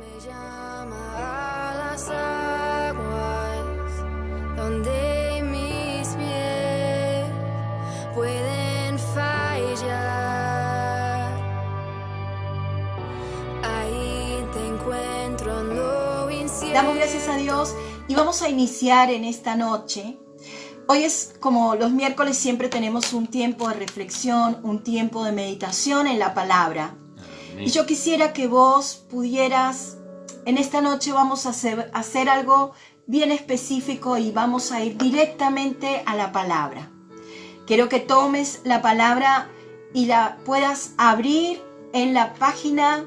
Me llama a las aguas donde mis pies pueden fallar. Ahí te encuentro en lo incierto. Damos gracias a Dios y vamos a iniciar en esta noche. Hoy es como los miércoles, siempre tenemos un tiempo de reflexión, un tiempo de meditación en la palabra. Amén. Y yo quisiera que vos pudieras, en esta noche vamos a hacer algo bien específico y vamos a ir directamente a la palabra. Quiero que tomes la palabra y la puedas abrir en la página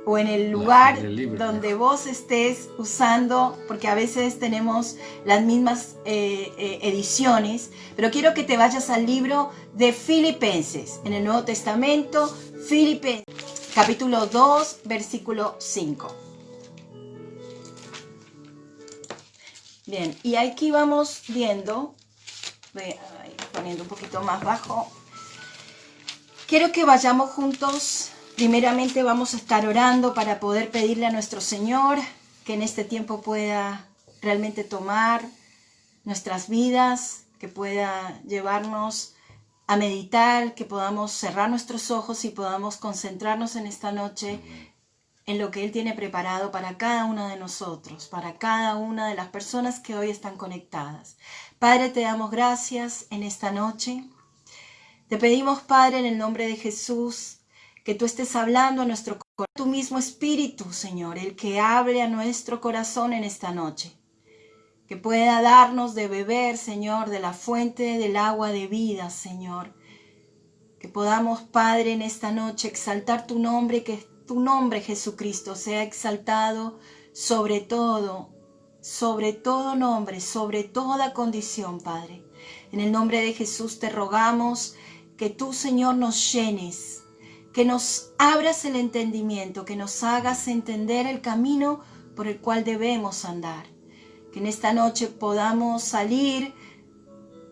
o en el lugar donde vos estés usando, porque a veces tenemos las mismas ediciones, pero quiero que te vayas al libro de Filipenses, en el Nuevo Testamento, Filipenses, capítulo 2, versículo 5. Bien, y aquí vamos viendo, voy a ir poniendo un poquito más bajo. Quiero que vayamos juntos. Primeramente vamos a estar orando para poder pedirle a nuestro Señor que en este tiempo pueda realmente tomar nuestras vidas, que pueda llevarnos a meditar, que podamos cerrar nuestros ojos y podamos concentrarnos en esta noche en lo que Él tiene preparado para cada uno de nosotros, para cada una de las personas que hoy están conectadas. Padre, te damos gracias en esta noche. Te pedimos, Padre, en el nombre de Jesús, que tú estés hablando a nuestro corazón, tu mismo Espíritu, Señor, el que hable a nuestro corazón en esta noche. Que pueda darnos de beber, Señor, de la fuente del agua de vida, Señor. Que podamos, Padre, en esta noche exaltar tu nombre, que tu nombre, Jesucristo, sea exaltado sobre todo nombre, sobre toda condición, Padre. En el nombre de Jesús te rogamos que tú, Señor, nos llenes, que nos abras el entendimiento, que nos hagas entender el camino por el cual debemos andar. Que en esta noche podamos salir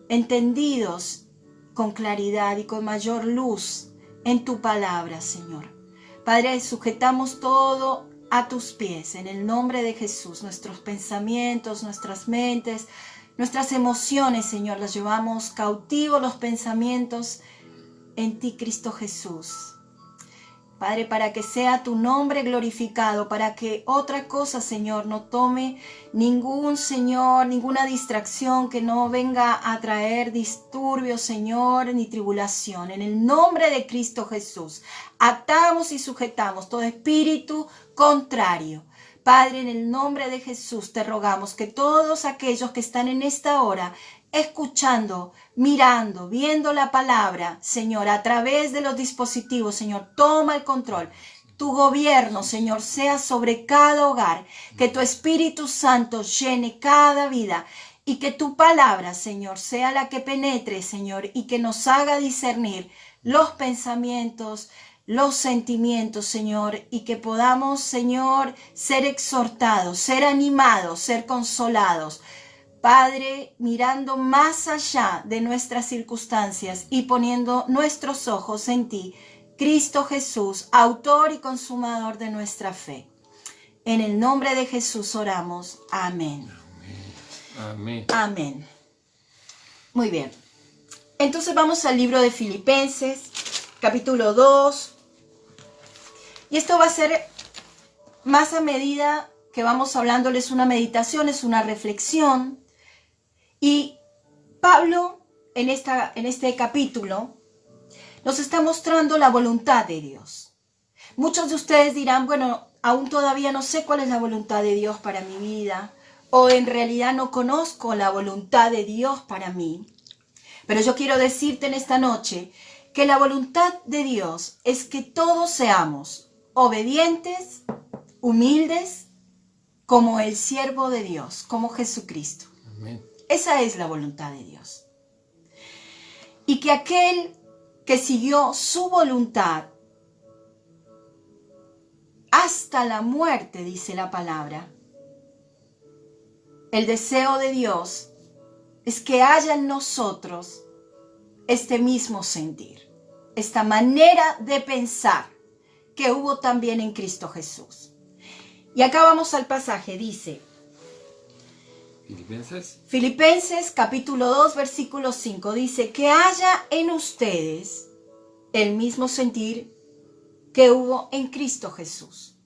entendidos con claridad y con mayor luz en tu palabra, Señor. Padre, sujetamos todo a tus pies, en el nombre de Jesús. Nuestros pensamientos, nuestras mentes, nuestras emociones, Señor, las llevamos cautivos los pensamientos en ti, Cristo Jesús. Padre, para que sea tu nombre glorificado, para que otra cosa, Señor, no tome ninguna distracción, que no venga a traer disturbios, Señor, ni tribulación. En el nombre de Cristo Jesús, atamos y sujetamos todo espíritu contrario. Padre, en el nombre de Jesús te rogamos que todos aquellos que están en esta hora escuchando, mirando, viendo la palabra, Señor, a través de los dispositivos, Señor, toma el control. Tu gobierno, Señor, sea sobre cada hogar, que tu Espíritu Santo llene cada vida y que tu palabra, Señor, sea la que penetre, Señor, y que nos haga discernir los pensamientos, los sentimientos, Señor, y que podamos, Señor, ser exhortados, ser animados, ser consolados. Padre, mirando más allá de nuestras circunstancias y poniendo nuestros ojos en ti, Cristo Jesús, autor y consumador de nuestra fe. En el nombre de Jesús oramos. Amén. Amén. Amén. Muy bien. Entonces vamos al libro de Filipenses, capítulo 2. Y esto va a ser más a medida que vamos hablándoles una meditación, es una reflexión. Y Pablo, en este capítulo, nos está mostrando la voluntad de Dios. Muchos de ustedes dirán, bueno, aún todavía no sé cuál es la voluntad de Dios para mi vida, o en realidad no conozco la voluntad de Dios para mí. Pero yo quiero decirte en esta noche que la voluntad de Dios es que todos seamos obedientes, humildes, como el siervo de Dios, como Jesucristo. Amén. Esa es la voluntad de Dios. Y que aquel que siguió su voluntad hasta la muerte, dice la palabra, el deseo de Dios es que haya en nosotros este mismo sentir, esta manera de pensar que hubo también en Cristo Jesús. Y acá vamos al pasaje, dice Filipenses capítulo 2, versículo 5, dice que haya en ustedes el mismo sentir que hubo en Cristo Jesús,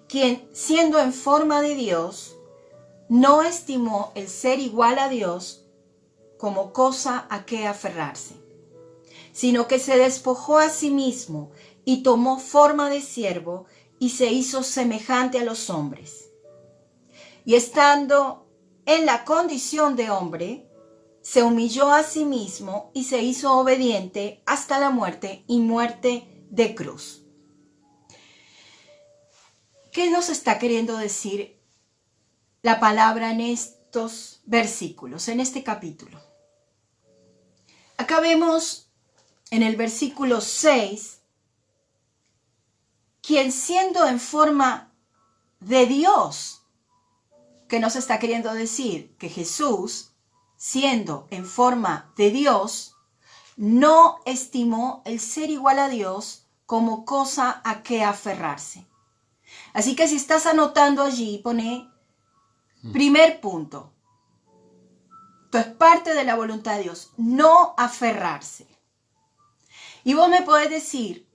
quien siendo en forma de Dios, no estimó el ser igual a Dios como cosa a que aferrarse, sino que se despojó a sí mismo y tomó forma de siervo y se hizo semejante a los hombres. Y estando en la condición de hombre, se humilló a sí mismo y se hizo obediente hasta la muerte y muerte de cruz. ¿Qué nos está queriendo decir la palabra en estos versículos, en este capítulo? Acá vemos en el versículo 6, quien siendo en forma de Dios, ¿qué nos está queriendo decir? Que Jesús, siendo en forma de Dios, no estimó el ser igual a Dios como cosa a que aferrarse. Así que si estás anotando allí, pone primer punto. Esto es parte de la voluntad de Dios, no aferrarse. Y vos me podés decir,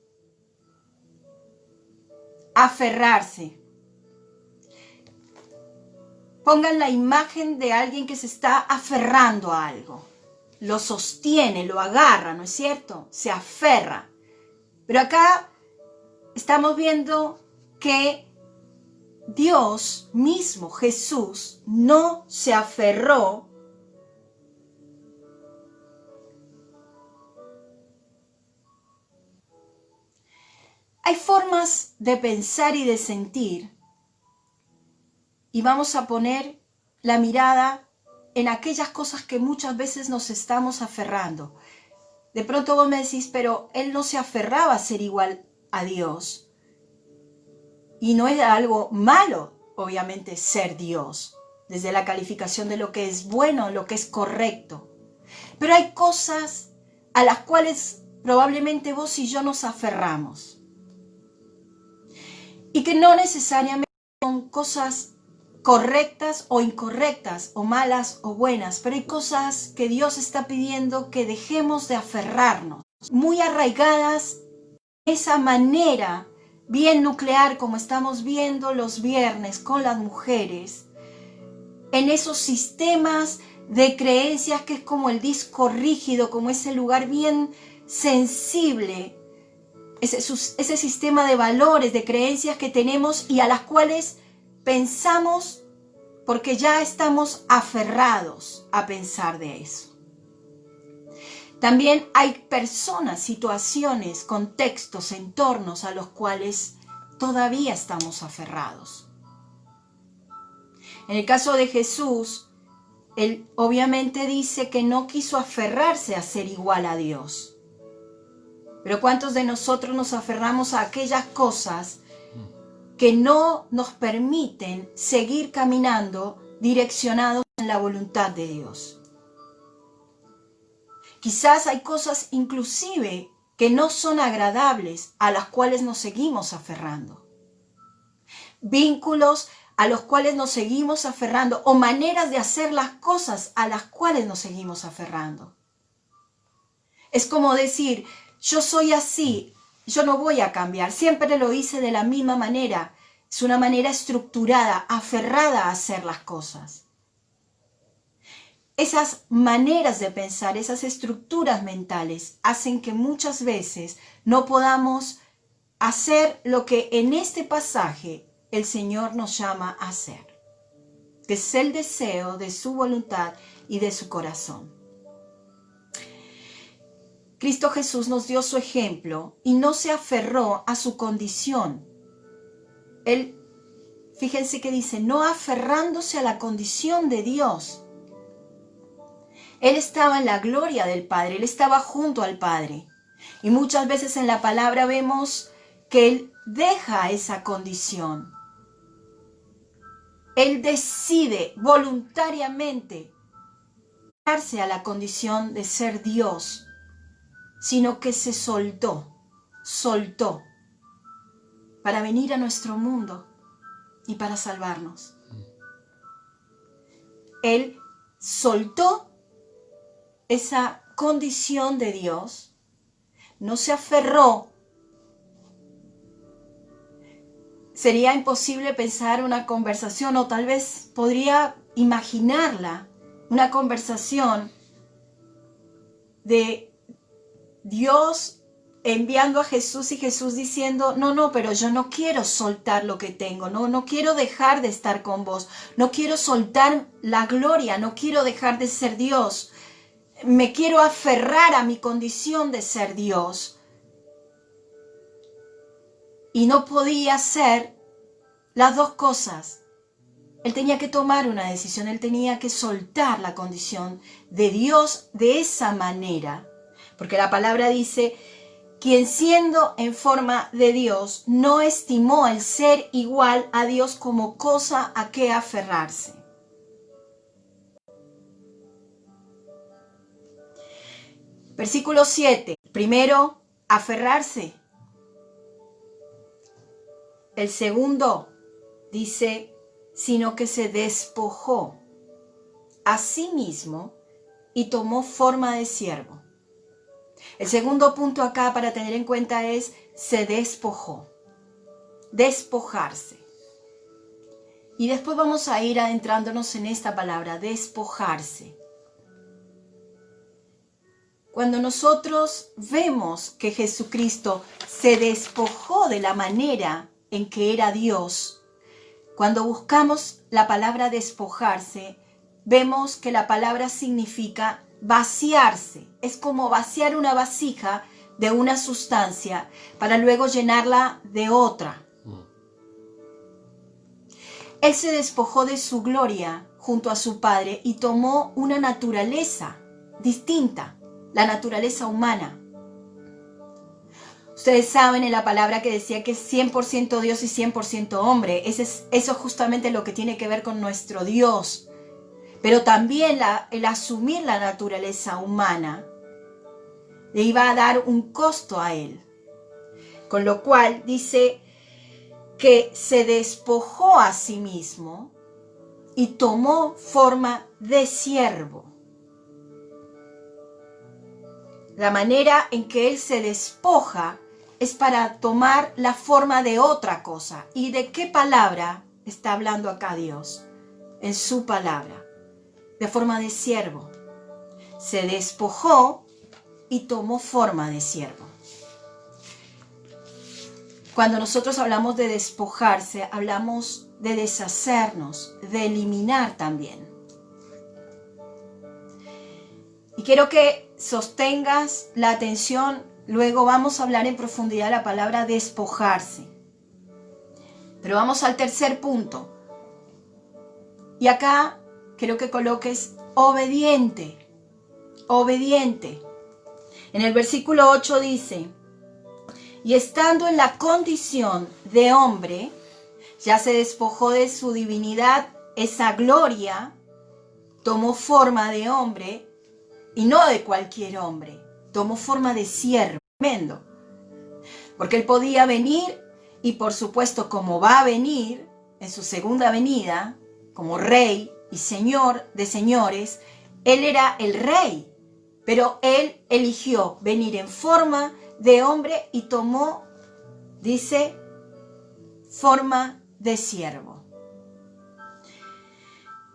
aferrarse. Pongan la imagen de alguien que se está aferrando a algo. Lo sostiene, lo agarra, ¿no es cierto? Se aferra. Pero acá estamos viendo que Dios mismo, Jesús, no se aferró Hay formas de pensar y de sentir, y vamos a poner la mirada en aquellas cosas que muchas veces nos estamos aferrando. De pronto vos me decís, pero él no se aferraba a ser igual a Dios. Y no era algo malo, obviamente, ser Dios, desde la calificación de lo que es bueno, lo que es correcto. Pero hay cosas a las cuales probablemente vos y yo nos aferramos. Y que no necesariamente son cosas correctas o incorrectas, o malas o buenas, pero hay cosas que Dios está pidiendo que dejemos de aferrarnos, muy arraigadas en esa manera bien nuclear como estamos viendo los viernes con las mujeres, en esos sistemas de creencias que es como el disco rígido, como ese lugar bien sensible, ese sistema de valores, de creencias que tenemos y a las cuales pensamos porque ya estamos aferrados a pensar de eso. También hay personas, situaciones, contextos, entornos a los cuales todavía estamos aferrados. En el caso de Jesús, él obviamente dice que no quiso aferrarse a ser igual a Dios. Pero ¿cuántos de nosotros nos aferramos a aquellas cosas que no nos permiten seguir caminando direccionados en la voluntad de Dios? Quizás hay cosas inclusive que no son agradables a las cuales nos seguimos aferrando. Vínculos a los cuales nos seguimos aferrando o maneras de hacer las cosas a las cuales nos seguimos aferrando. Es como decir, yo soy así, yo no voy a cambiar, siempre lo hice de la misma manera. Es una manera estructurada, aferrada a hacer las cosas. Esas maneras de pensar, esas estructuras mentales hacen que muchas veces no podamos hacer lo que en este pasaje el Señor nos llama a hacer, que es el deseo de su voluntad y de su corazón. Cristo Jesús nos dio su ejemplo y no se aferró a su condición. Él, fíjense que dice, no aferrándose a la condición de Dios. Él estaba en la gloria del Padre, Él estaba junto al Padre. Y muchas veces en la palabra vemos que Él deja esa condición. Él decide voluntariamente darse a la condición de ser Dios, sino que se soltó para venir a nuestro mundo, y para salvarnos. Él soltó esa condición de Dios, no se aferró. Sería imposible pensar una conversación, o tal vez podría imaginarla, una conversación de Dios enviando a Jesús y Jesús diciendo, no, pero yo no quiero soltar lo que tengo, no quiero dejar de estar con vos, no quiero soltar la gloria, no quiero dejar de ser Dios, me quiero aferrar a mi condición de ser Dios. Y no podía hacer las dos cosas. Él tenía que tomar una decisión, él tenía que soltar la condición de Dios de esa manera. Porque la palabra dice, quien siendo en forma de Dios, no estimó el ser igual a Dios como cosa a que aferrarse. Versículo 7. Primero, aferrarse. El segundo dice, sino que se despojó a sí mismo y tomó forma de siervo. El segundo punto acá para tener en cuenta es, se despojó. Despojarse. Y después vamos a ir adentrándonos en esta palabra, despojarse. Cuando nosotros vemos que Jesucristo se despojó de la manera en que era Dios, cuando buscamos la palabra despojarse, vemos que la palabra significa vaciarse. Es como vaciar una vasija de una sustancia para luego llenarla de otra. Él se despojó de su gloria junto a su Padre y tomó una naturaleza distinta, la naturaleza humana. Ustedes saben en la palabra que decía que es 100% Dios y 100% hombre. Eso es justamente lo que tiene que ver con nuestro Dios. Pero también el asumir la naturaleza humana le iba a dar un costo a él. Con lo cual dice que se despojó a sí mismo y tomó forma de siervo. La manera en que él se despoja es para tomar la forma de otra cosa. ¿Y de qué palabra está hablando acá Dios? En su palabra, de forma de siervo. Se despojó y tomó forma de siervo. Cuando nosotros hablamos de despojarse, hablamos de deshacernos, de eliminar también. Y quiero que sostengas la atención, luego vamos a hablar en profundidad la palabra despojarse. Pero vamos al tercer punto. Y acá quiero que coloques obediente, obediente. En el versículo 8 dice, y estando en la condición de hombre, ya se despojó de su divinidad, esa gloria, tomó forma de hombre, y no de cualquier hombre, tomó forma de siervo, tremendo. Porque él podía venir, y por supuesto como va a venir en su segunda venida, como rey y señor de señores, él era el rey, pero él eligió venir en forma de hombre y tomó, dice, forma de siervo.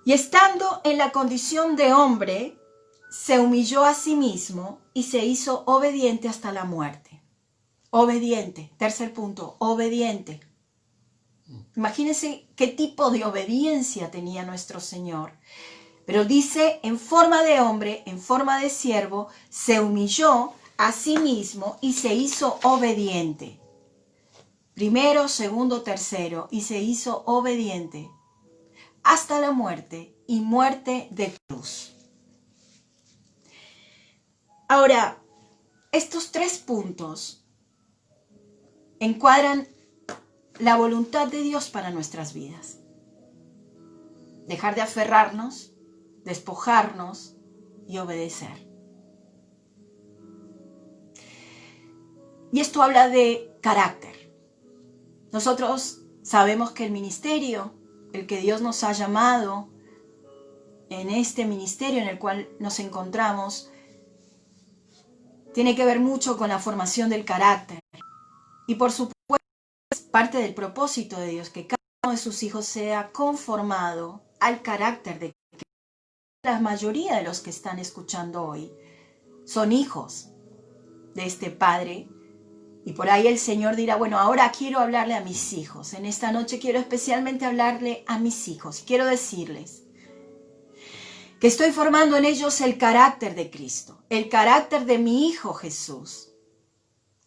Y estando en la condición de hombre, se humilló a sí mismo y se hizo obediente hasta la muerte. Obediente. Tercer punto, obediente. Imagínense qué tipo de obediencia tenía nuestro Señor. Pero dice, en forma de hombre, en forma de siervo, se humilló a sí mismo y se hizo obediente. Primero, segundo, tercero, y se hizo obediente hasta la muerte y muerte de cruz. Ahora, estos tres puntos encuadran la voluntad de Dios para nuestras vidas. Dejar de aferrarnos, despojarnos y obedecer. Y esto habla de carácter. Nosotros Sabemos que el ministerio, el que Dios nos ha llamado, en este ministerio en el cual nos encontramos, tiene que ver mucho con la formación del carácter. Y por supuesto, es parte del propósito de Dios, que cada uno de sus hijos sea conformado al carácter de Cristo. La mayoría de los que están escuchando hoy son hijos de este Padre. Y por ahí el Señor dirá, bueno, ahora quiero hablarle a mis hijos. En esta noche quiero especialmente hablarle a mis hijos. Quiero decirles que estoy formando en ellos el carácter de Cristo, el carácter de mi Hijo Jesús.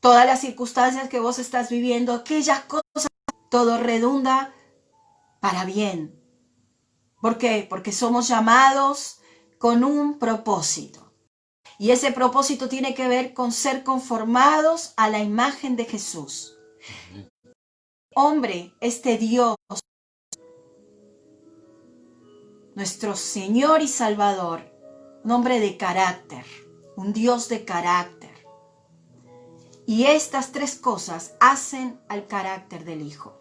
Todas las circunstancias que vos estás viviendo, aquellas cosas, todo redunda para bien. ¿Por qué? Porque somos llamados con un propósito. Y ese propósito tiene que ver con ser conformados a la imagen de Jesús. Hombre, este Dios, nuestro Señor y Salvador, un hombre de carácter, un Dios de carácter. Y estas tres cosas hacen al carácter del Hijo.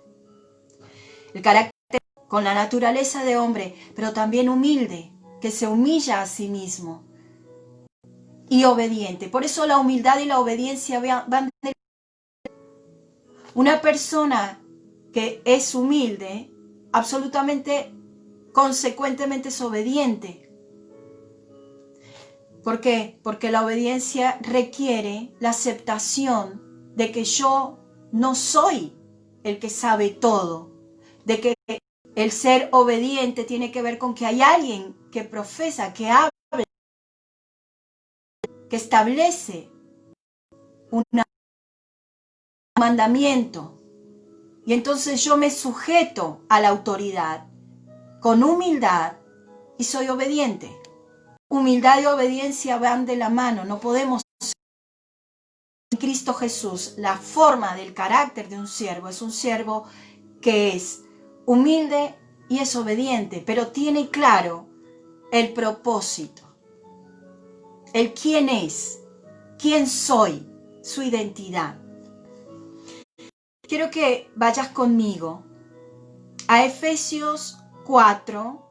El carácter con la naturaleza de hombre, pero también humilde, que se humilla a sí mismo. Y obediente. Por eso la humildad y la obediencia van de... Una persona que es humilde, absolutamente, consecuentemente es obediente. ¿Por qué? Porque la obediencia requiere la aceptación de que yo no soy el que sabe todo, de que el ser obediente tiene que ver con que hay alguien que profesa, que habla, que establece un mandamiento. Y entonces yo me sujeto a la autoridad con humildad y soy obediente. Humildad y obediencia van de la mano, no podemos. En Cristo Jesús, la forma del carácter de un siervo es un siervo que es humilde y es obediente, pero tiene claro el propósito. El quién es, quién soy, su identidad. Quiero que vayas conmigo a Efesios 4,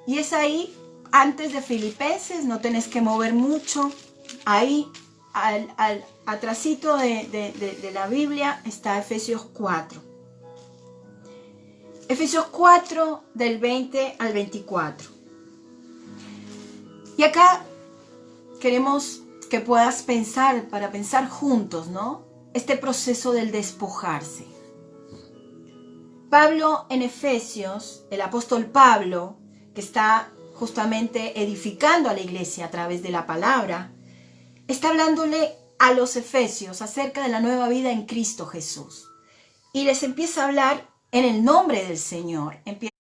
y es ahí, antes de Filipenses, no tenés que mover mucho, ahí, atrasito de la Biblia, está Efesios 4. Efesios 4, del 20 al 24. Y acá queremos que puedas pensar, para pensar juntos, ¿no? Este proceso del despojarse. Pablo en Efesios, el apóstol Pablo, que está justamente edificando a la iglesia a través de la palabra, está hablándole a los efesios acerca de la nueva vida en Cristo Jesús. Y les empieza a hablar en el nombre del Señor. Empieza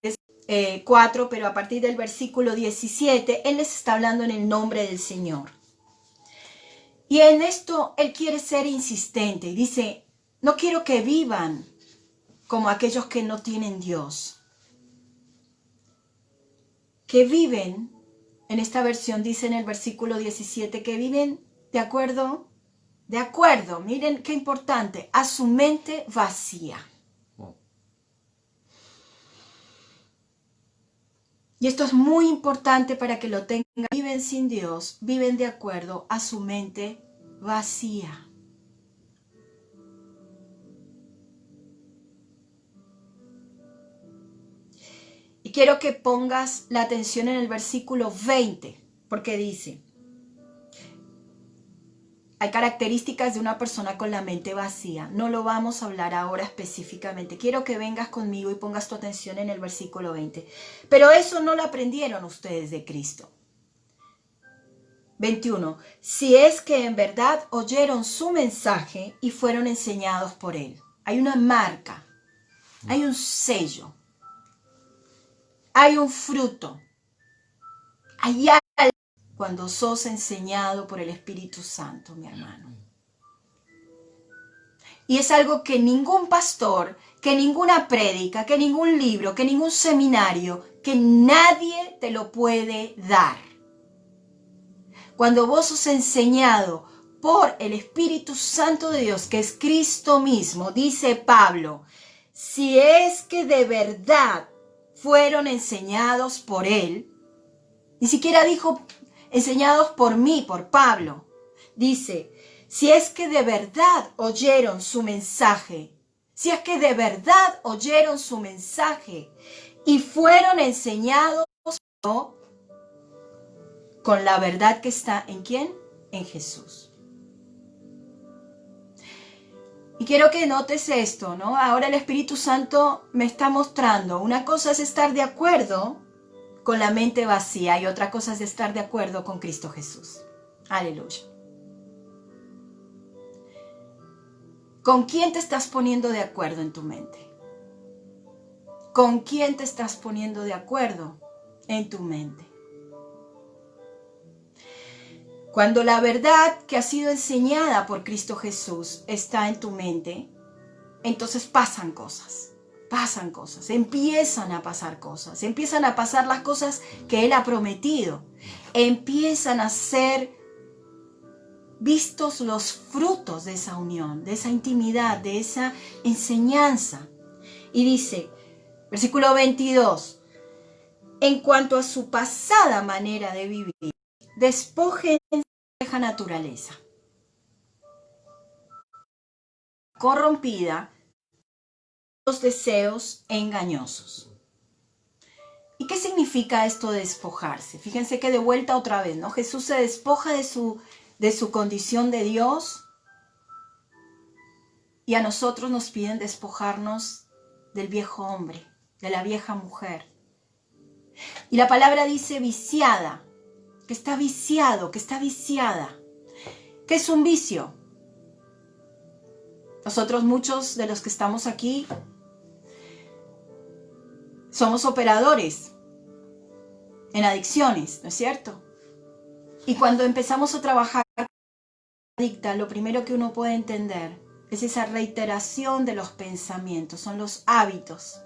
4, pero a partir del versículo 17, Él les está hablando en el nombre del Señor. Y en esto Él quiere ser insistente y dice, no quiero que vivan como aquellos que no tienen Dios. Que viven, en esta versión dice en el versículo 17, que viven de acuerdo, miren qué importante, a su mente vacía. Y esto es muy importante para que lo tengan. Viven sin Dios, viven de acuerdo a su mente vacía. Y quiero que pongas la atención en el versículo 20, porque dice, hay características de una persona con la mente vacía. No lo vamos a hablar ahora específicamente. Quiero que vengas conmigo y pongas tu atención en el versículo 20. Pero eso no lo aprendieron ustedes de Cristo. 21. Si es que en verdad oyeron su mensaje y fueron enseñados por él. Hay una marca, hay un sello, hay un fruto, hay algo cuando sos enseñado por el Espíritu Santo, mi hermano. Y es algo que ningún pastor, que ninguna prédica, que ningún libro, que ningún seminario, que nadie te lo puede dar. Cuando vos sos enseñado por el Espíritu Santo de Dios, que es Cristo mismo, dice Pablo, si es que de verdad fueron enseñados por él, ni siquiera dijo enseñados por mí, por Pablo. Dice, si es que de verdad oyeron su mensaje, si es que de verdad oyeron su mensaje y fueron enseñados con la verdad que está ¿en quién? En Jesús. Y quiero que notes esto, ¿no? Ahora el Espíritu Santo me está mostrando, una cosa es estar de acuerdo con la mente vacía y otra cosa es estar de acuerdo con Cristo Jesús. Aleluya. ¿Con quién te estás poniendo de acuerdo en tu mente? ¿Con quién te estás poniendo de acuerdo en tu mente? Cuando la verdad que ha sido enseñada por Cristo Jesús está en tu mente, entonces pasan cosas, empiezan a pasar las cosas que Él ha prometido, empiezan a ser vistos los frutos de esa unión, de esa intimidad, de esa enseñanza. Y dice, versículo 22, en cuanto a su pasada manera de vivir, despojen la vieja naturaleza corrompida, los deseos engañosos. ¿Y qué significa esto de despojarse? Fíjense que de vuelta otra vez, ¿no? Jesús se despoja de su condición de Dios y a nosotros nos piden despojarnos del viejo hombre, de la vieja mujer. Y la palabra dice viciada, que está viciado, que está viciada. ¿Qué es un vicio? Nosotros, muchos de los que estamos aquí, somos operadores en adicciones, ¿no es cierto? Y cuando empezamos a trabajar con la adicta, lo primero que uno puede entender es esa reiteración de los pensamientos, son los hábitos,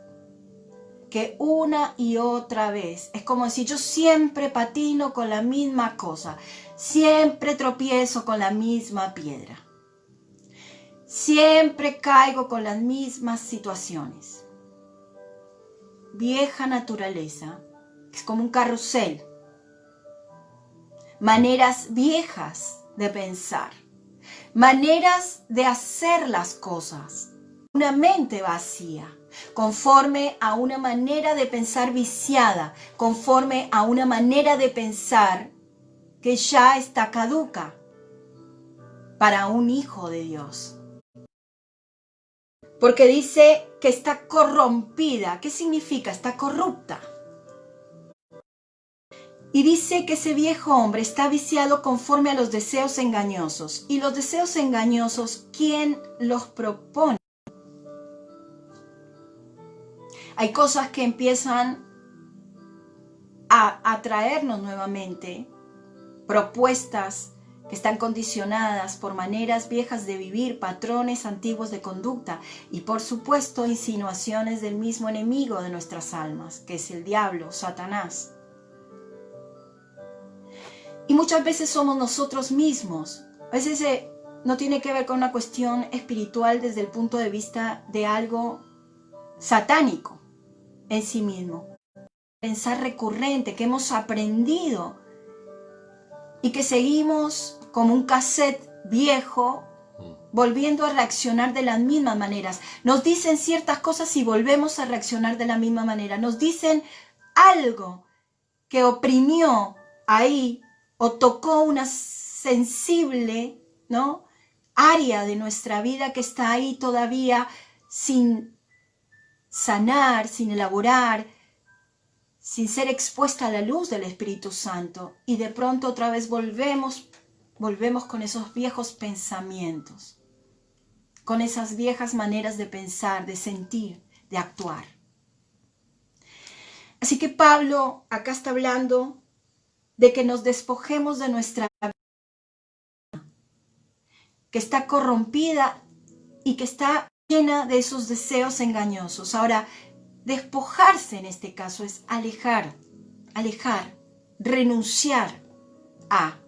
que una y otra vez, es como si yo siempre patino con la misma cosa, siempre tropiezo con la misma piedra, siempre caigo con las mismas situaciones. Vieja naturaleza, es como un carrusel, maneras viejas de pensar, maneras de hacer las cosas, una mente vacía, conforme a una manera de pensar viciada, conforme a una manera de pensar que ya está caduca para un hijo de Dios. Porque dice que está corrompida. ¿Qué significa? Está corrupta. Y dice que ese viejo hombre está viciado conforme a los deseos engañosos. Y los deseos engañosos, ¿quién los propone? Hay cosas que empiezan a atraernos nuevamente, propuestas que están condicionadas por maneras viejas de vivir, patrones antiguos de conducta y por supuesto insinuaciones del mismo enemigo de nuestras almas, que es el diablo, Satanás. Y muchas veces somos nosotros mismos. A veces no tiene que ver con una cuestión espiritual desde el punto de vista de algo satánico en sí mismo. Pensar recurrente que hemos aprendido y que seguimos como un cassette viejo, volviendo a reaccionar de las mismas maneras. Nos dicen ciertas cosas y volvemos a reaccionar de la misma manera. Nos dicen algo que oprimió ahí o tocó una sensible, ¿no?, área de nuestra vida que está ahí todavía sin sanar, sin elaborar, sin ser expuesta a la luz del Espíritu Santo. Y de pronto otra vez volvemos con esos viejos pensamientos, con esas viejas maneras de pensar, de sentir, de actuar. Así que Pablo acá está hablando de que nos despojemos de nuestra vida, que está corrompida y que está llena de esos deseos engañosos. Ahora, despojarse en este caso es alejar, renunciar a.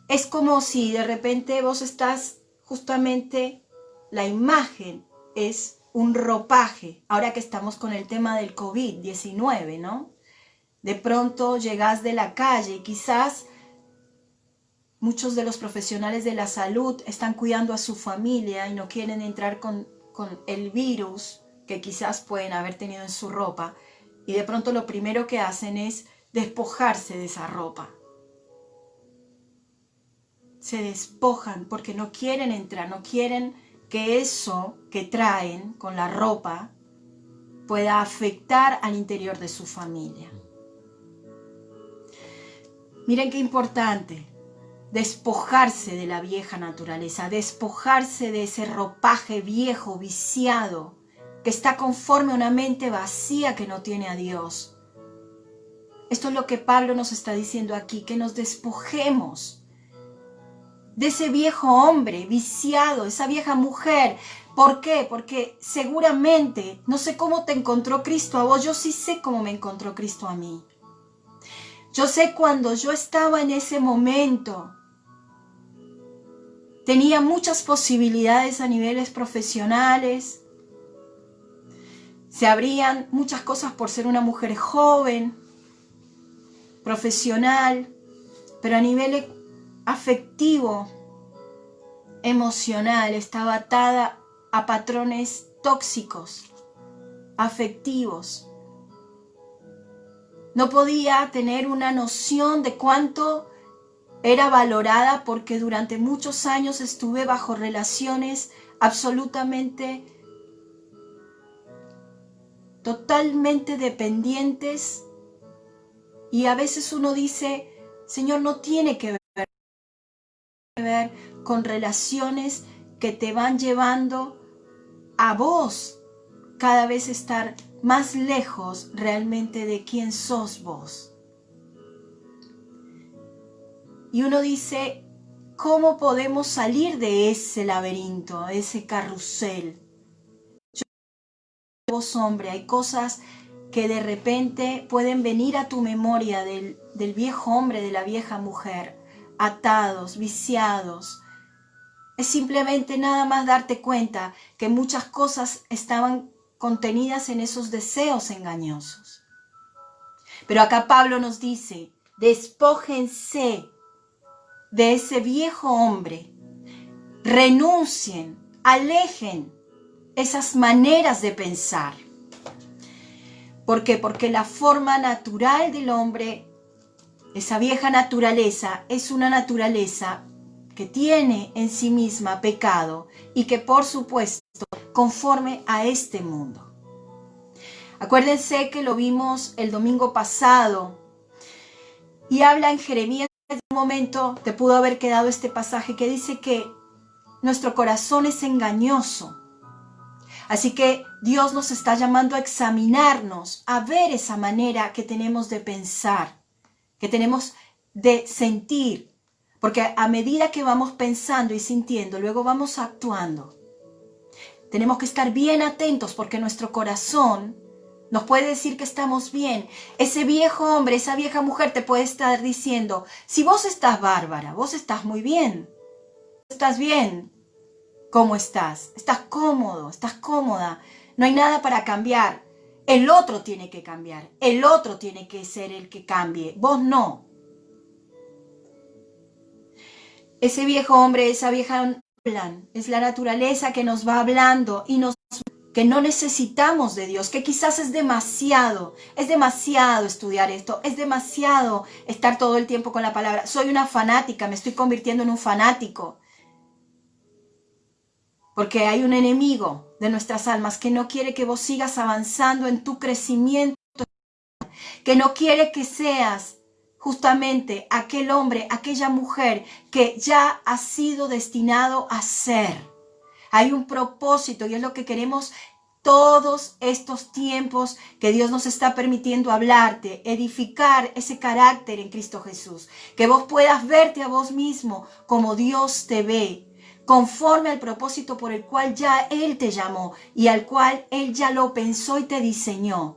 Es como si de repente vos estás justamente la imagen es un ropaje. Ahora que estamos con el tema del COVID-19, ¿no? De pronto llegas de la calle y quizás muchos de los profesionales de la salud están cuidando a su familia y no quieren entrar con el virus que quizás pueden haber tenido en su ropa. Y de pronto lo primero que hacen es despojarse de esa ropa. Se despojan porque no quieren entrar, no quieren que eso que traen con la ropa pueda afectar al interior de su familia. Miren qué importante, despojarse de la vieja naturaleza, despojarse de ese ropaje viejo, viciado, que está conforme a una mente vacía que no tiene a Dios. Esto es lo que Pablo nos está diciendo aquí, que nos despojemos de ese viejo hombre viciado, esa vieja mujer. ¿Por qué? Porque seguramente, no sé cómo te encontró Cristo a vos, yo sí sé cómo me encontró Cristo a mí. Yo sé cuando yo estaba en ese momento, tenía muchas posibilidades a niveles profesionales, se abrían muchas cosas por ser una mujer joven, profesional, pero a nivel afectivo, emocional, estaba atada a patrones tóxicos, afectivos. No podía tener una noción de cuánto era valorada porque durante muchos años estuve bajo relaciones absolutamente, totalmente dependientes. Y a veces uno dice, Señor, no tiene que ver con relaciones que te van llevando a vos cada vez estar más lejos realmente de quién sos vos. Y uno dice, ¿cómo podemos salir de ese laberinto, de ese carrusel? Vos, hombre, hay cosas que de repente pueden venir a tu memoria del viejo hombre, de la vieja mujer, atados, viciados. Es simplemente nada más darte cuenta que muchas cosas estaban contenidas en esos deseos engañosos. Pero acá Pablo nos dice, despójense de ese viejo hombre, renuncien, alejen esas maneras de pensar. ¿Por qué? Porque la forma natural del hombre, esa vieja naturaleza, es una naturaleza que tiene en sí misma pecado y que por supuesto conforme a este mundo. Acuérdense que lo vimos el domingo pasado y habla en Jeremías. En un momento te pudo haber quedado este pasaje que dice que nuestro corazón es engañoso. Así que Dios nos está llamando a examinarnos, a ver esa manera que tenemos de pensar, que tenemos de sentir. Porque a medida que vamos pensando y sintiendo, luego vamos actuando. Tenemos que estar bien atentos porque nuestro corazón nos puede decir que estamos bien. Ese viejo hombre, esa vieja mujer te puede estar diciendo, si vos estás bárbara, vos estás muy bien. Estás bien. ¿Cómo estás? Estás cómodo, estás cómoda. No hay nada para cambiar. El otro tiene que cambiar. El otro tiene que ser el que cambie. Vos no. Ese viejo hombre, esa vieja hablan, es la naturaleza que nos va hablando y que no necesitamos de Dios, que quizás es demasiado estudiar esto, es demasiado estar todo el tiempo con la palabra. Soy una fanática, me estoy convirtiendo en un fanático. Porque hay un enemigo de nuestras almas que no quiere que vos sigas avanzando en tu crecimiento, que no quiere que seas justamente aquel hombre, aquella mujer que ya ha sido destinado a ser. Hay un propósito y es lo que queremos todos estos tiempos que Dios nos está permitiendo hablarte, edificar ese carácter en Cristo Jesús, que vos puedas verte a vos mismo como Dios te ve, conforme al propósito por el cual ya Él te llamó y al cual Él ya lo pensó y te diseñó.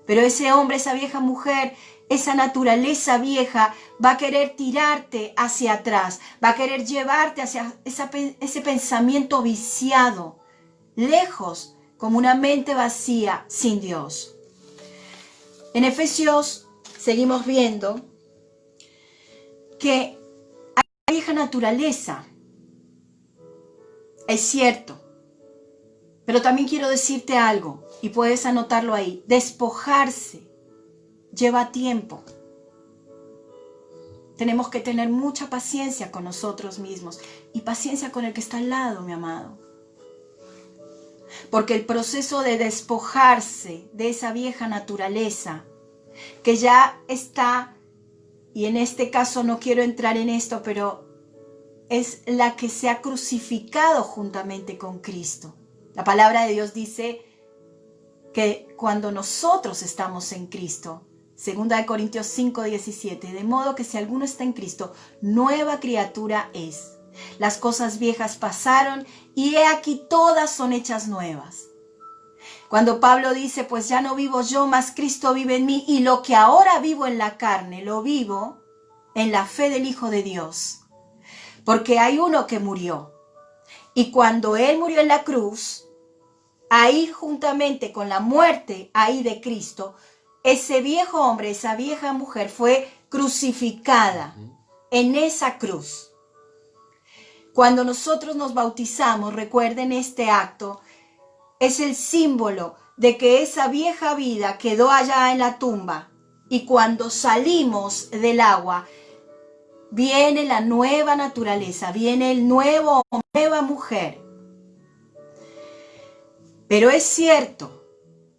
Pero ese hombre, esa vieja mujer, esa naturaleza vieja va a querer tirarte hacia atrás, va a querer llevarte hacia ese pensamiento viciado, lejos, como una mente vacía sin Dios. En Efesios seguimos viendo que hay una vieja naturaleza, es cierto, pero también quiero decirte algo, y puedes anotarlo ahí. Despojarse lleva tiempo. Tenemos que tener mucha paciencia con nosotros mismos y paciencia con el que está al lado, mi amado. Porque el proceso de despojarse de esa vieja naturaleza que ya está, y en este caso no quiero entrar en esto, pero es la que se ha crucificado juntamente con Cristo. La palabra de Dios dice que cuando nosotros estamos en Cristo, 2 Corintios 5:17, de modo que si alguno está en Cristo, nueva criatura es. Las cosas viejas pasaron y he aquí todas son hechas nuevas. Cuando Pablo dice, pues ya no vivo yo, mas Cristo vive en mí, y lo que ahora vivo en la carne, lo vivo en la fe del Hijo de Dios. Porque hay uno que murió, y cuando Él murió en la cruz, ahí juntamente con la muerte ahí de Cristo, ese viejo hombre, esa vieja mujer fue crucificada en esa cruz. Cuando nosotros nos bautizamos, recuerden este acto, es el símbolo de que esa vieja vida quedó allá en la tumba, y cuando salimos del agua, viene la nueva naturaleza, viene el nuevo hombre, nueva mujer. Pero es cierto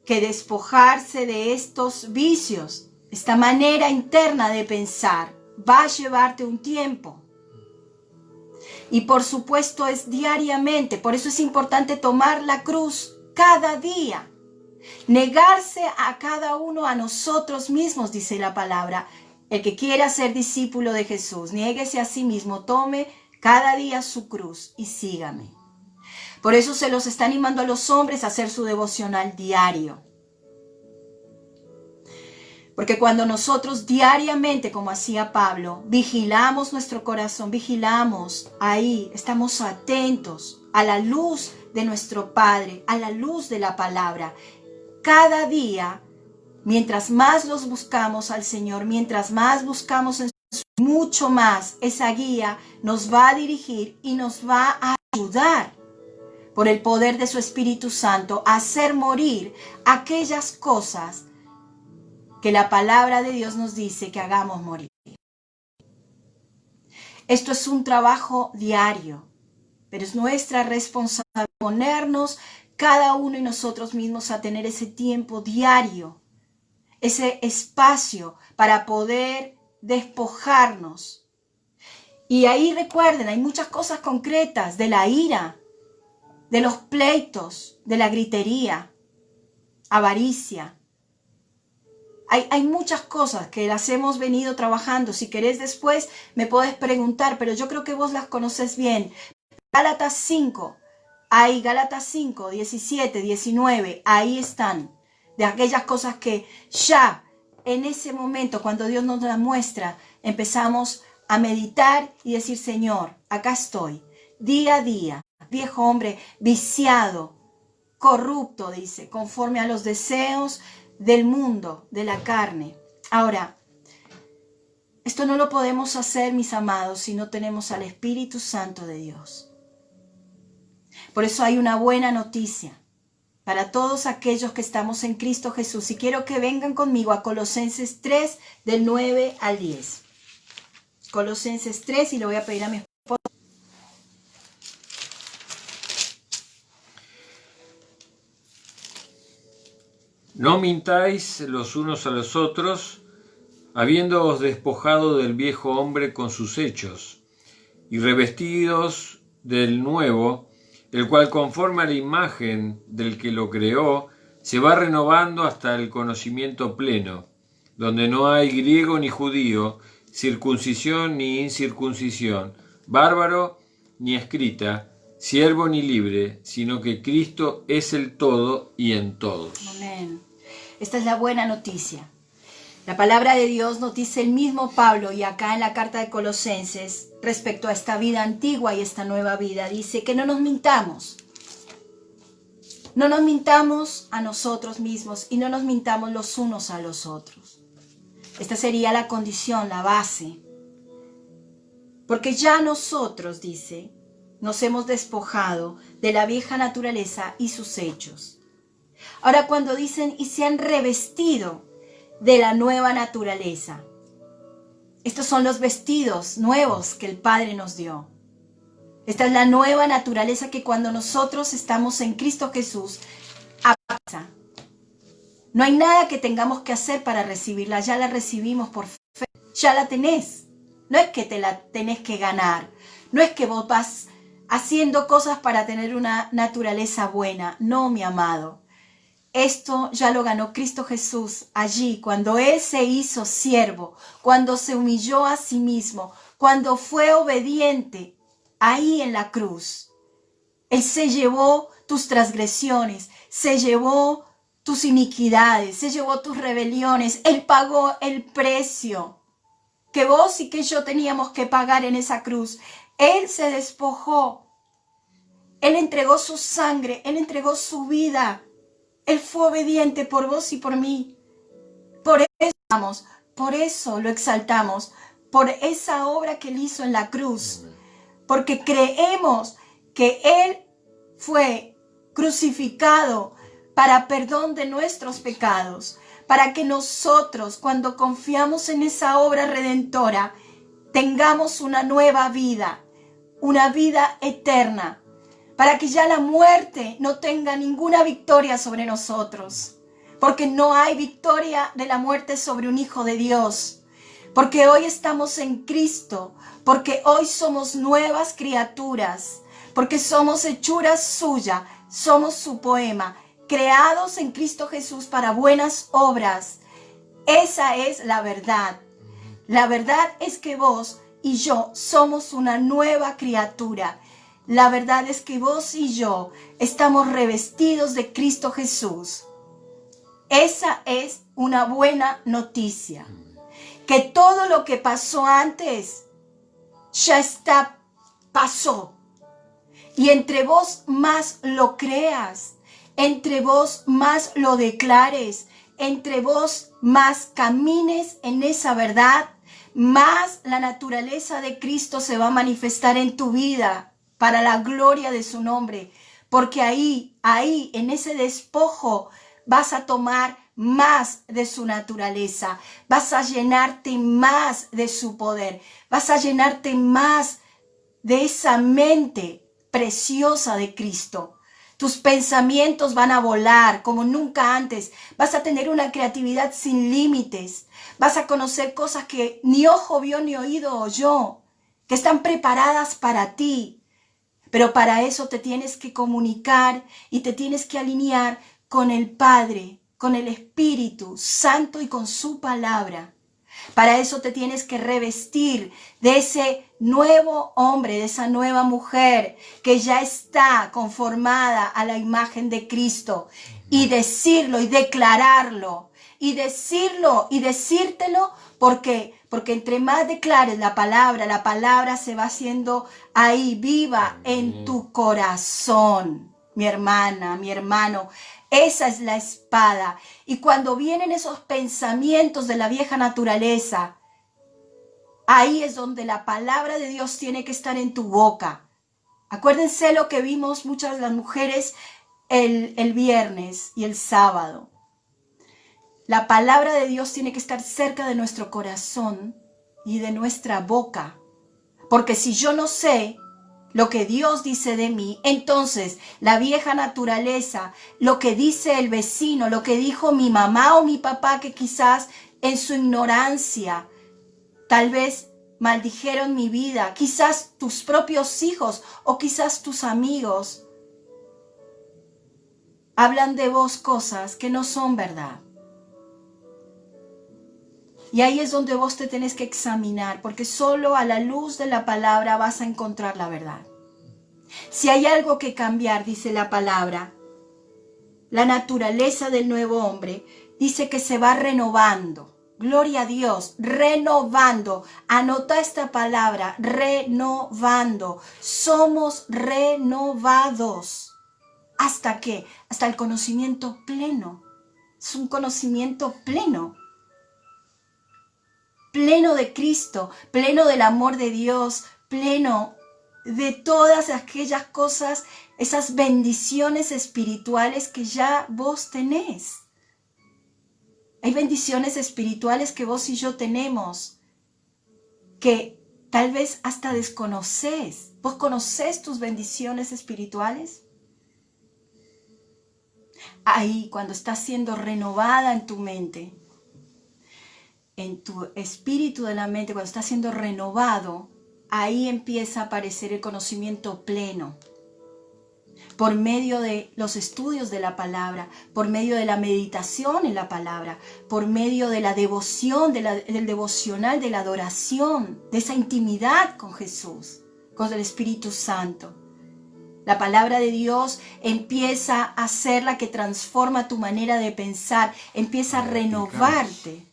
que despojarse de estos vicios, esta manera interna de pensar, va a llevarte un tiempo. Y por supuesto es diariamente, por eso es importante tomar la cruz cada día. Negarse a cada uno, a nosotros mismos, dice la palabra. El que quiera ser discípulo de Jesús, niéguese a sí mismo, tome cada día su cruz y sígame. Por eso se los está animando a los hombres a hacer su devocional diario. Porque cuando nosotros diariamente, como hacía Pablo, vigilamos nuestro corazón, vigilamos ahí, estamos atentos a la luz de nuestro Padre, a la luz de la palabra. Cada día, mientras más los buscamos al Señor, mientras más buscamos en mucho más, esa guía nos va a dirigir y nos va a ayudar por el poder de su Espíritu Santo a hacer morir aquellas cosas que la palabra de Dios nos dice que hagamos morir. Esto es un trabajo diario, pero es nuestra responsabilidad ponernos cada uno y nosotros mismos a tener ese tiempo diario, ese espacio para poder despojarnos. Y ahí recuerden, hay muchas cosas concretas de la ira, de los pleitos, de la gritería, avaricia. Hay muchas cosas que las hemos venido trabajando. Si querés después me podés preguntar, pero yo creo que vos las conoces bien. Gálatas 5, ahí Gálatas 5, 17, 19, ahí están. De aquellas cosas que ya en ese momento, cuando Dios nos las muestra, empezamos a meditar y decir, Señor, acá estoy, día a día, viejo hombre viciado, corrupto, dice, conforme a los deseos del mundo, de la carne. Ahora, esto no lo podemos hacer, mis amados, si no tenemos al Espíritu Santo de Dios. Por eso hay una buena noticia para todos aquellos que estamos en Cristo Jesús. Y quiero que vengan conmigo a Colosenses 3, del 9 al 10. Colosenses 3, y le voy a pedir a mi esposo. No mintáis los unos a los otros, habiéndoos despojado del viejo hombre con sus hechos, y revestidos del nuevo, el cual conforme a la imagen del que lo creó, se va renovando hasta el conocimiento pleno, donde no hay griego ni judío, circuncisión ni incircuncisión, bárbaro ni escrita, siervo ni libre, sino que Cristo es el todo y en todos. Amén. Esta es la buena noticia. La palabra de Dios nos dice el mismo Pablo, y acá en la carta de Colosenses, respecto a esta vida antigua y esta nueva vida, dice que no nos mintamos. No nos mintamos a nosotros mismos y no nos mintamos los unos a los otros. Esta sería la condición, la base. Porque ya nosotros, dice, nos hemos despojado de la vieja naturaleza y sus hechos. Ahora cuando dicen y se han revestido de la nueva naturaleza. Estos son los vestidos nuevos que el Padre nos dio. Esta es la nueva naturaleza que cuando nosotros estamos en Cristo Jesús, pasa. No hay nada que tengamos que hacer para recibirla, ya la recibimos por fe, ya la tenés. No es que te la tenés que ganar, no es que vos vas haciendo cosas para tener una naturaleza buena, no, mi amado. Esto ya lo ganó Cristo Jesús allí, cuando Él se hizo siervo, cuando se humilló a sí mismo, cuando fue obediente ahí en la cruz. Él se llevó tus transgresiones, se llevó tus iniquidades, se llevó tus rebeliones. Él pagó el precio que vos y que yo teníamos que pagar en esa cruz. Él se despojó, Él entregó su sangre, Él entregó su vida. Él fue obediente por vos y por mí. Por eso lo exaltamos, por esa obra que Él hizo en la cruz. Porque creemos que Él fue crucificado para perdón de nuestros pecados, para que nosotros, cuando confiamos en esa obra redentora, tengamos una nueva vida, una vida eterna. Para que ya la muerte no tenga ninguna victoria sobre nosotros. Porque no hay victoria de la muerte sobre un hijo de Dios. Porque hoy estamos en Cristo. Porque hoy somos nuevas criaturas. Porque somos hechuras suya. Somos su poema. Creados en Cristo Jesús para buenas obras. Esa es la verdad. La verdad es que vos y yo somos una nueva criatura. La verdad es que vos y yo estamos revestidos de Cristo Jesús. Esa es una buena noticia. Que todo lo que pasó antes ya pasó. Y entre vos más lo creas, entre vos más lo declares, entre vos más camines en esa verdad, más la naturaleza de Cristo se va a manifestar en tu vida. Para la gloria de su nombre, porque ahí, en ese despojo, vas a tomar más de su naturaleza, vas a llenarte más de su poder, vas a llenarte más de esa mente preciosa de Cristo. Tus pensamientos van a volar como nunca antes, vas a tener una creatividad sin límites, vas a conocer cosas que ni ojo vio ni oído oyó, que están preparadas para ti. Pero para eso te tienes que comunicar y te tienes que alinear con el Padre, con el Espíritu Santo y con su palabra. Para eso te tienes que revestir de ese nuevo hombre, de esa nueva mujer que ya está conformada a la imagen de Cristo. Y decirlo y declararlo. Y decirlo y decírtelo porque entre más declares la palabra se va haciendo ahí viva en tu corazón, mi hermana, mi hermano. Esa es la espada. Y cuando vienen esos pensamientos de la vieja naturaleza, ahí es donde la palabra de Dios tiene que estar en tu boca. Acuérdense lo que vimos muchas de las mujeres el viernes y el sábado. La palabra de Dios tiene que estar cerca de nuestro corazón y de nuestra boca. Porque si yo no sé lo que Dios dice de mí, entonces la vieja naturaleza, lo que dice el vecino, lo que dijo mi mamá o mi papá, que quizás en su ignorancia tal vez maldijeron mi vida, quizás tus propios hijos o quizás tus amigos, hablan de vos cosas que no son verdad. Y ahí es donde vos te tenés que examinar, porque solo a la luz de la palabra vas a encontrar la verdad. Si hay algo que cambiar, dice la palabra, la naturaleza del nuevo hombre dice que se va renovando. Gloria a Dios, renovando. Anota esta palabra, renovando. Somos renovados. ¿Hasta qué? Hasta el conocimiento pleno. Es un conocimiento pleno. Pleno de Cristo, pleno del amor de Dios, pleno de todas aquellas cosas, esas bendiciones espirituales que ya vos tenés. Hay bendiciones espirituales que vos y yo tenemos, que tal vez hasta desconocés. ¿Vos conocés tus bendiciones espirituales? Ahí, cuando estás siendo renovada en tu mente, en tu espíritu de la mente, cuando estás siendo renovado, ahí empieza a aparecer el conocimiento pleno. Por medio de los estudios de la palabra, por medio de la meditación en la palabra, por medio de la devoción, del devocional, de la adoración, de esa intimidad con Jesús, con el Espíritu Santo. La palabra de Dios empieza a ser la que transforma tu manera de pensar, empieza a renovarte.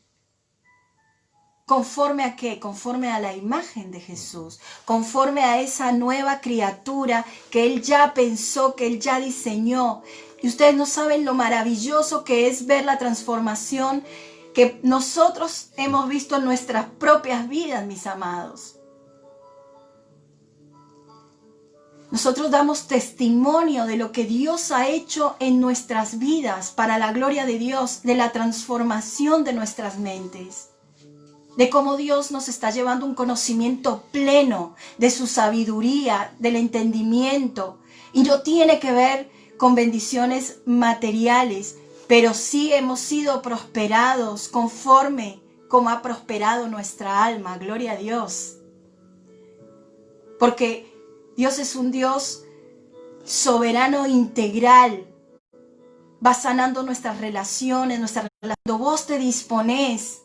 ¿Conforme a qué? Conforme a la imagen de Jesús, conforme a esa nueva criatura que Él ya pensó, que Él ya diseñó. Y ustedes no saben lo maravilloso que es ver la transformación que nosotros hemos visto en nuestras propias vidas, mis amados. Nosotros damos testimonio de lo que Dios ha hecho en nuestras vidas para la gloria de Dios, de la transformación de nuestras mentes. De cómo Dios nos está llevando un conocimiento pleno de su sabiduría, del entendimiento. Y no tiene que ver con bendiciones materiales, pero sí hemos sido prosperados conforme como ha prosperado nuestra alma. Gloria a Dios. Porque Dios es un Dios soberano integral. Va sanando nuestras relaciones, cuando vos te disponés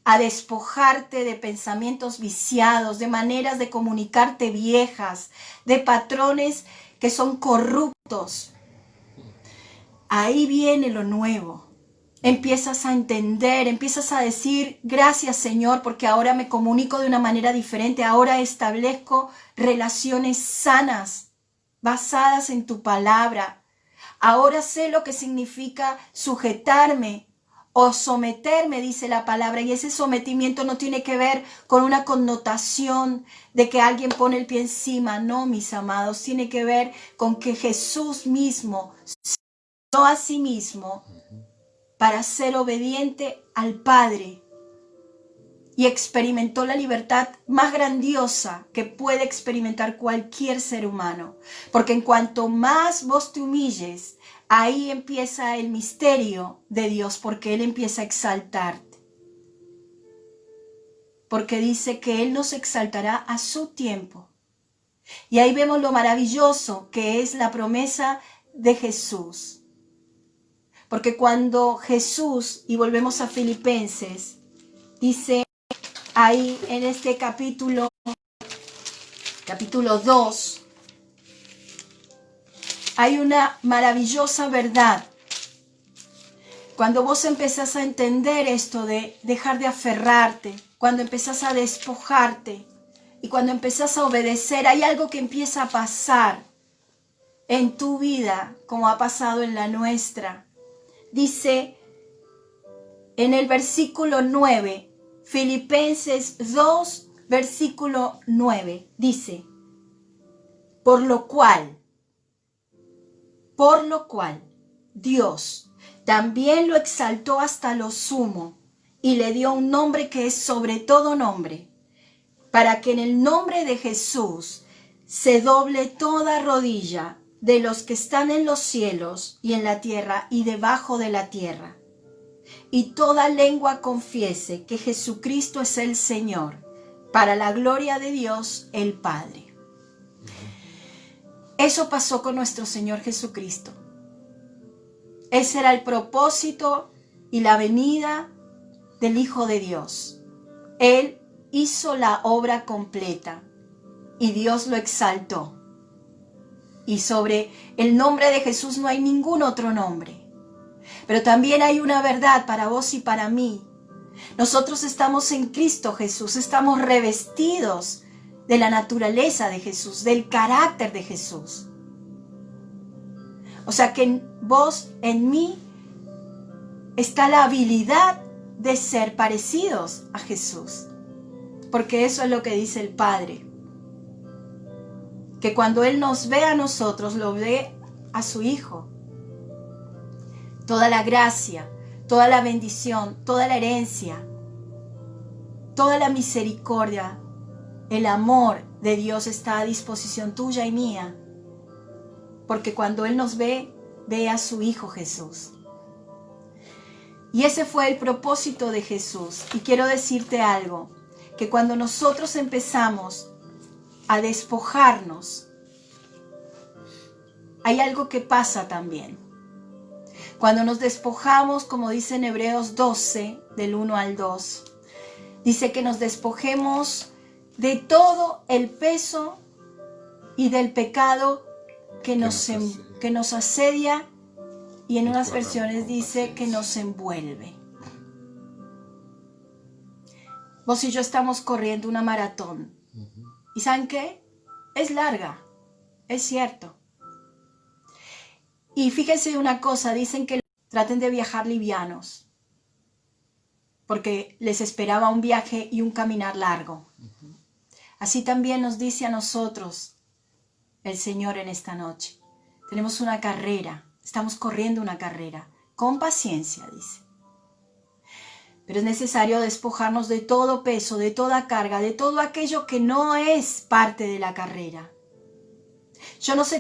a despojarte de pensamientos viciados, de maneras de comunicarte viejas, de patrones que son corruptos. Ahí viene lo nuevo. Empiezas a entender, empiezas a decir, gracias Señor, porque ahora me comunico de una manera diferente, ahora establezco relaciones sanas, basadas en tu palabra. Ahora sé lo que significa sujetarme o someterme, dice la palabra, y ese sometimiento no tiene que ver con una connotación de que alguien pone el pie encima. No, mis amados, tiene que ver con que Jesús mismo se dio a sí mismo para ser obediente al Padre y experimentó la libertad más grandiosa que puede experimentar cualquier ser humano. Porque en cuanto más vos te humilles, ahí empieza el misterio de Dios, porque Él empieza a exaltarte. Porque dice que Él nos exaltará a su tiempo. Y ahí vemos lo maravilloso que es la promesa de Jesús. Porque cuando Jesús, y volvemos a Filipenses, dice ahí en este capítulo 2, hay una maravillosa verdad. Cuando vos empezás a entender esto de dejar de aferrarte, cuando empezás a despojarte y cuando empezás a obedecer, hay algo que empieza a pasar en tu vida, como ha pasado en la nuestra. Dice en el versículo 9, Filipenses 2, versículo 9, dice, por lo cual, Dios también lo exaltó hasta lo sumo y le dio un nombre que es sobre todo nombre, para que en el nombre de Jesús se doble toda rodilla de los que están en los cielos y en la tierra y debajo de la tierra, y toda lengua confiese que Jesucristo es el Señor, para la gloria de Dios el Padre. Eso pasó con nuestro Señor Jesucristo. Ese era el propósito y la venida del Hijo de Dios. Él hizo la obra completa y Dios lo exaltó. Y sobre el nombre de Jesús no hay ningún otro nombre. Pero también hay una verdad para vos y para mí. Nosotros estamos en Cristo Jesús, estamos revestidos de la naturaleza de Jesús, del carácter de Jesús. O sea que en vos, en mí, está la habilidad de ser parecidos a Jesús. Porque eso es lo que dice el Padre. Que cuando Él nos ve a nosotros, lo ve a su Hijo. Toda la gracia, toda la bendición, toda la herencia, toda la misericordia, el amor de Dios está a disposición tuya y mía. Porque cuando Él nos ve, ve a su Hijo Jesús. Y ese fue el propósito de Jesús. Y quiero decirte algo, que cuando nosotros empezamos a despojarnos, hay algo que pasa también. Cuando nos despojamos, como dice en Hebreos 12, del 1 al 2, dice que nos despojemos de todo el peso y del pecado que nos asedia, y en unas versiones dice que nos envuelve. Vos y yo estamos corriendo una maratón. ¿Y saben qué? Es larga, es cierto. Y fíjense una cosa, dicen que traten de viajar livianos, porque les esperaba un viaje y un caminar largo. Así también nos dice a nosotros el Señor en esta noche. Tenemos una carrera, estamos corriendo una carrera, con paciencia, dice. Pero es necesario despojarnos de todo peso, de toda carga, de todo aquello que no es parte de la carrera. Yo no sé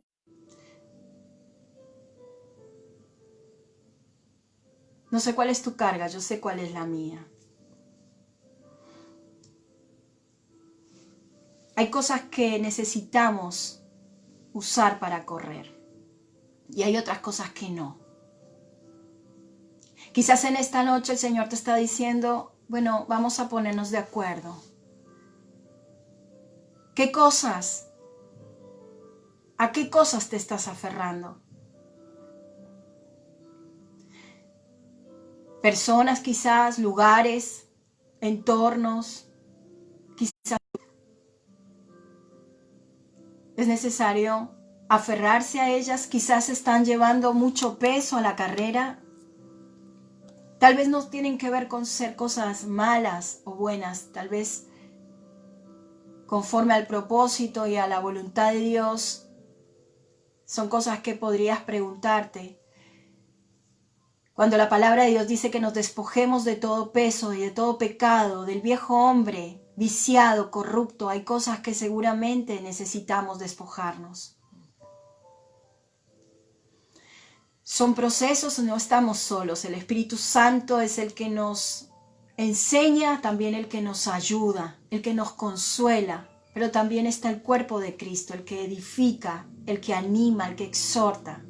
cuál es tu carga, yo sé cuál es la mía. Hay cosas que necesitamos usar para correr y hay otras cosas que no. Quizás en esta noche el Señor te está diciendo, bueno, vamos a ponernos de acuerdo. ¿Qué cosas? ¿A qué cosas te estás aferrando? Personas quizás, lugares, entornos, quizás es necesario aferrarse a ellas, quizás están llevando mucho peso a la carrera. Tal vez no tienen que ver con ser cosas malas o buenas, tal vez conforme al propósito y a la voluntad de Dios, son cosas que podrías preguntarte. Cuando la palabra de Dios dice que nos despojemos de todo peso y de todo pecado, del viejo hombre viciado, corrupto, hay cosas que seguramente necesitamos despojarnos. Son procesos, no estamos solos. El Espíritu Santo es el que nos enseña, también el que nos ayuda, el que nos consuela, pero también está el cuerpo de Cristo, el que edifica, el que anima, el que exhorta,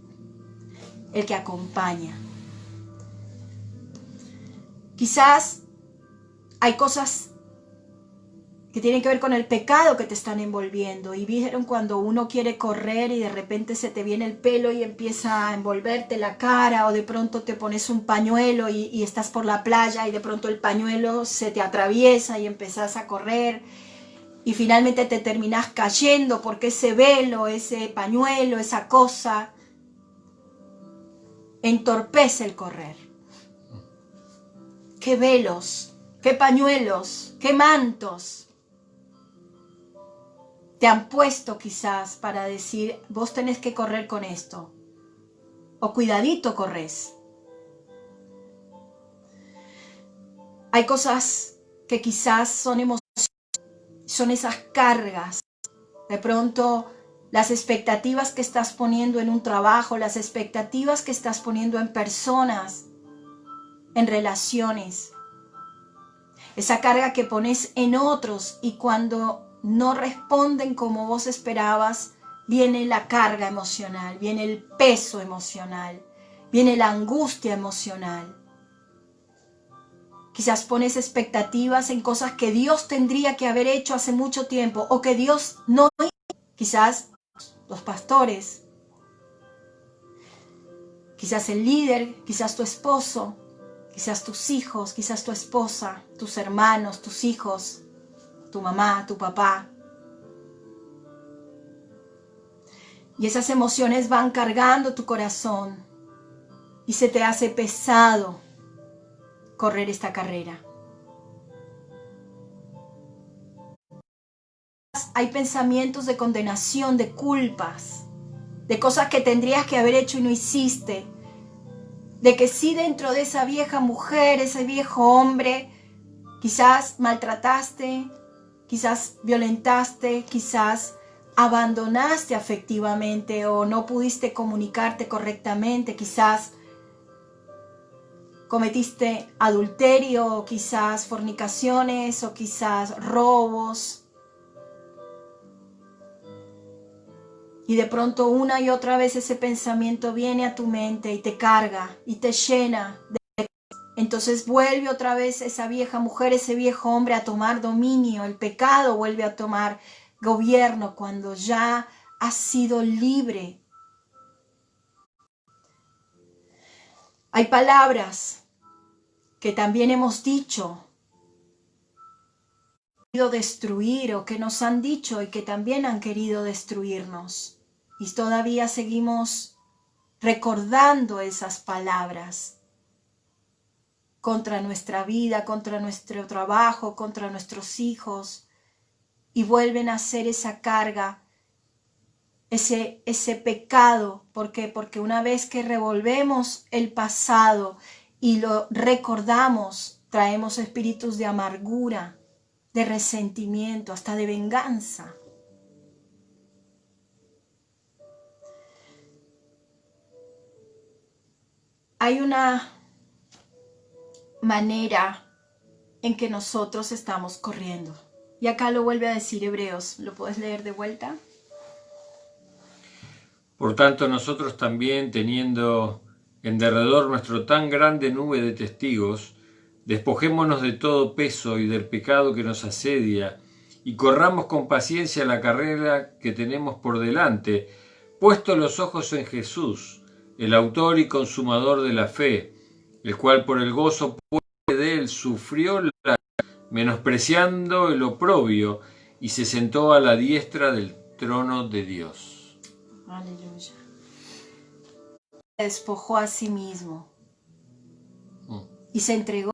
el que acompaña. Quizás hay cosas que tienen que ver con el pecado que te están envolviendo. Y vieron cuando uno quiere correr y de repente se te viene el pelo y empieza a envolverte la cara, o de pronto te pones un pañuelo y estás por la playa y de pronto el pañuelo se te atraviesa y empezás a correr y finalmente te terminás cayendo porque ese velo, ese pañuelo, esa cosa entorpece el correr. ¿Qué velos, qué pañuelos, qué mantos te han puesto quizás para decir, vos tenés que correr con esto? O cuidadito corres. Hay cosas que quizás son emociones, son esas cargas. De pronto las expectativas que estás poniendo en un trabajo, las expectativas que estás poniendo en personas, en relaciones, esa carga que pones en otros y cuando no responden como vos esperabas, viene la carga emocional, viene el peso emocional, viene la angustia emocional. Quizás pones expectativas en cosas que Dios tendría que haber hecho hace mucho tiempo o que Dios no hizo. Quizás los pastores, quizás el líder, quizás tu esposo, quizás tus hijos, quizás tu esposa, tus hermanos, tus hijos, tu mamá, tu papá. Y esas emociones van cargando tu corazón y se te hace pesado correr esta carrera. Hay pensamientos de condenación, de culpas, de cosas que tendrías que haber hecho y no hiciste, de que sí dentro de esa vieja mujer, ese viejo hombre, quizás maltrataste, quizás violentaste, quizás abandonaste afectivamente o no pudiste comunicarte correctamente, quizás cometiste adulterio, o quizás fornicaciones, o quizás robos. Y de pronto una y otra vez ese pensamiento viene a tu mente y te carga y te llena. Entonces vuelve otra vez esa vieja mujer, ese viejo hombre a tomar dominio. El pecado vuelve a tomar gobierno cuando ya has sido libre. Hay palabras que también hemos dicho, querido destruir o que nos han dicho y que también han querido destruirnos. Y todavía seguimos recordando esas palabras contra nuestra vida, contra nuestro trabajo, contra nuestros hijos. Y vuelven a ser esa carga, ese pecado. ¿Por qué? Porque una vez que revolvemos el pasado y lo recordamos, traemos espíritus de amargura, de resentimiento, hasta de venganza. Hay una manera en que nosotros estamos corriendo. Y acá lo vuelve a decir Hebreos. ¿Lo puedes leer de vuelta? Por tanto, nosotros también, teniendo en derredor nuestro tan grande nube de testigos, despojémonos de todo peso y del pecado que nos asedia, y corramos con paciencia la carrera que tenemos por delante, puestos los ojos en Jesús, el autor y consumador de la fe, el cual por el gozo de él sufrió la menospreciando el oprobio, y se sentó a la diestra del trono de Dios. Aleluya. Se despojó a sí mismo y se entregó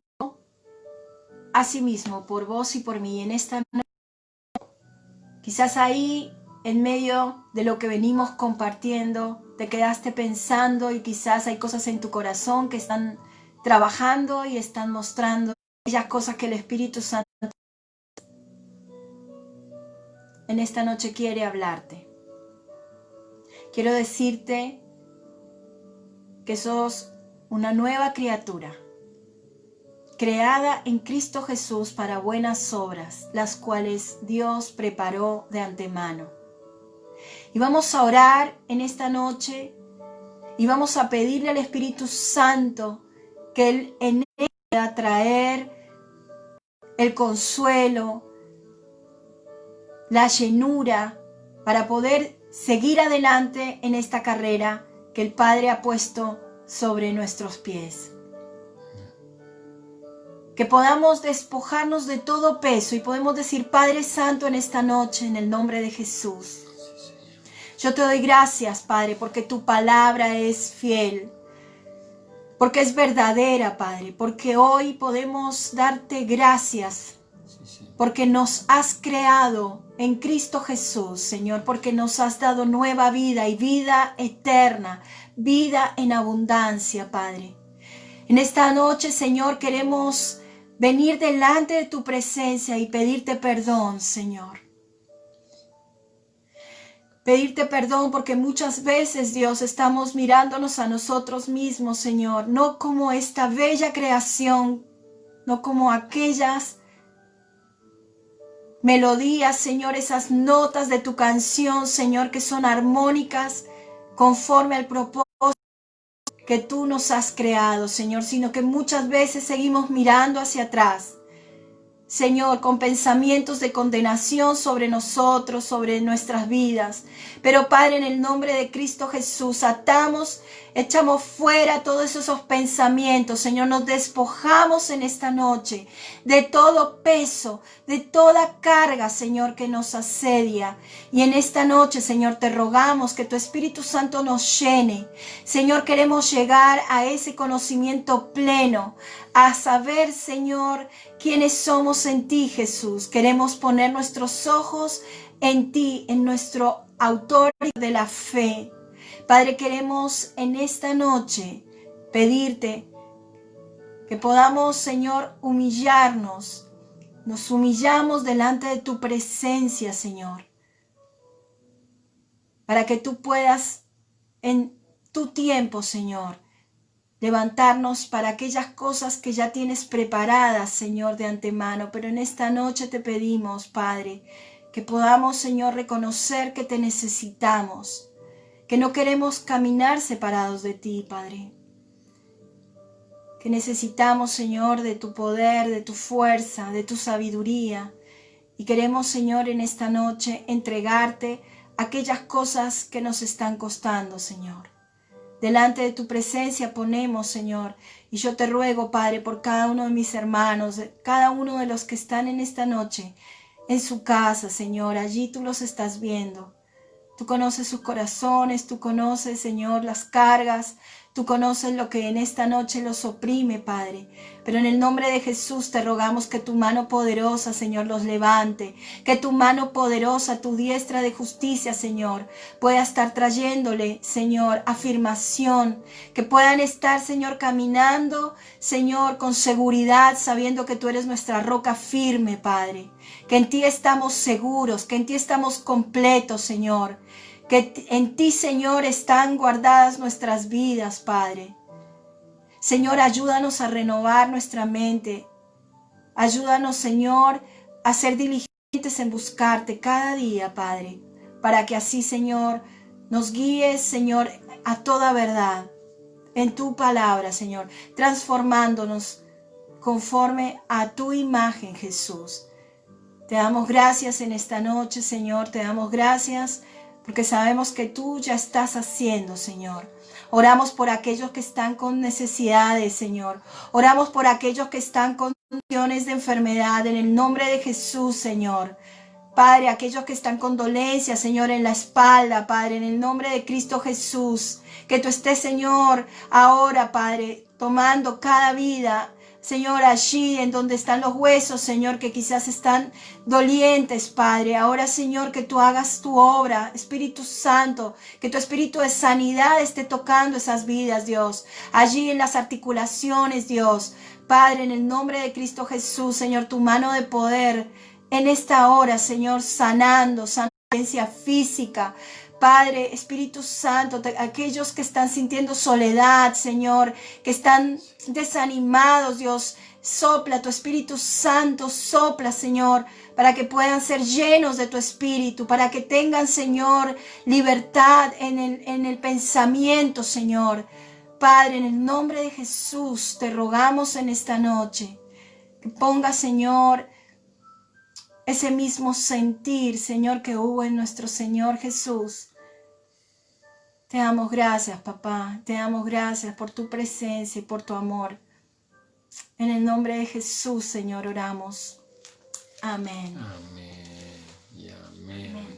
a sí mismo por vos y por mí. En esta noche, quizás ahí, en medio de lo que venimos compartiendo, te quedaste pensando y quizás hay cosas en tu corazón que están trabajando y están mostrando aquellas cosas que el Espíritu Santo en esta noche quiere hablarte. Quiero decirte que sos una nueva criatura, creada en Cristo Jesús para buenas obras, las cuales Dios preparó de antemano. Y vamos a orar en esta noche y vamos a pedirle al Espíritu Santo que Él en él pueda traer el consuelo, la llenura para poder seguir adelante en esta carrera que el Padre ha puesto sobre nuestros pies. Que podamos despojarnos de todo peso y podemos decir: Padre Santo, en esta noche, en el nombre de Jesús, yo te doy gracias, Padre, porque tu palabra es fiel, porque es verdadera, Padre, porque hoy podemos darte gracias, porque nos has creado en Cristo Jesús, Señor, porque nos has dado nueva vida y vida eterna, vida en abundancia, Padre. En esta noche, Señor, queremos venir delante de tu presencia y pedirte perdón, Señor. Pedirte perdón porque muchas veces, Dios, estamos mirándonos a nosotros mismos, Señor, no como esta bella creación, no como aquellas melodías, Señor, esas notas de tu canción, Señor, que son armónicas conforme al propósito que tú nos has creado, Señor, sino que muchas veces seguimos mirando hacia atrás, Señor, con pensamientos de condenación sobre nosotros, sobre nuestras vidas. Pero, Padre, en el nombre de Cristo Jesús, atamos Echamos fuera todos esos pensamientos, Señor. Nos despojamos en esta noche de todo peso, de toda carga, Señor, que nos asedia. Y en esta noche, Señor, te rogamos que tu Espíritu Santo nos llene. Señor, queremos llegar a ese conocimiento pleno, a saber, Señor, quiénes somos en ti, Jesús. Queremos poner nuestros ojos en ti, en nuestro autor de la fe. Padre, queremos en esta noche pedirte que podamos, Señor, humillarnos. Nos humillamos delante de tu presencia, Señor, para que tú puedas en tu tiempo, Señor, levantarnos para aquellas cosas que ya tienes preparadas, Señor, de antemano. Pero en esta noche te pedimos, Padre, que podamos, Señor, reconocer que te necesitamos, que no queremos caminar separados de ti, Padre. Que necesitamos, Señor, de tu poder, de tu fuerza, de tu sabiduría. Y queremos, Señor, en esta noche entregarte aquellas cosas que nos están costando, Señor. Delante de tu presencia ponemos, Señor, y yo te ruego, Padre, por cada uno de mis hermanos, cada uno de los que están en esta noche en su casa, Señor. Allí tú los estás viendo. Tú conoces sus corazones, tú conoces, Señor, las cargas, tú conoces lo que en esta noche los oprime, Padre. Pero en el nombre de Jesús te rogamos que tu mano poderosa, Señor, los levante. Que tu mano poderosa, tu diestra de justicia, Señor, pueda estar trayéndole, Señor, afirmación. Que puedan estar, Señor, caminando, Señor, con seguridad, sabiendo que tú eres nuestra roca firme, Padre. Que en ti estamos seguros, que en ti estamos completos, Señor. Que en ti, Señor, están guardadas nuestras vidas, Padre. Señor, ayúdanos a renovar nuestra mente. Ayúdanos, Señor, a ser diligentes en buscarte cada día, Padre. Para que así, Señor, nos guíes, Señor, a toda verdad. En tu palabra, Señor, transformándonos conforme a tu imagen, Jesús. Te damos gracias en esta noche, Señor. Te damos gracias porque sabemos que tú ya estás haciendo, Señor. Oramos por aquellos que están con necesidades, Señor. Oramos por aquellos que están con condiciones de enfermedad, en el nombre de Jesús, Señor. Padre, aquellos que están con dolencias, Señor, en la espalda, Padre, en el nombre de Cristo Jesús. Que tú estés, Señor, ahora, Padre, tomando cada vida, Señor, allí en donde están los huesos, Señor, que quizás están dolientes, Padre. Ahora, Señor, que tú hagas tu obra, Espíritu Santo, que tu espíritu de sanidad esté tocando esas vidas, Dios. Allí en las articulaciones, Dios. Padre, en el nombre de Cristo Jesús, Señor, tu mano de poder en esta hora, Señor, sanando física. Padre, Espíritu Santo, aquellos que están sintiendo soledad, Señor, que están desanimados, Dios, sopla tu Espíritu Santo, sopla, Señor, para que puedan ser llenos de tu Espíritu, para que tengan, Señor, libertad en el pensamiento, Señor. Padre, en el nombre de Jesús, te rogamos en esta noche que ponga, Señor, ese mismo sentir, Señor, que hubo en nuestro Señor Jesús. Te damos gracias, papá. Te damos gracias por tu presencia y por tu amor. En el nombre de Jesús, Señor, oramos. Amén. Amén y amén. Amén.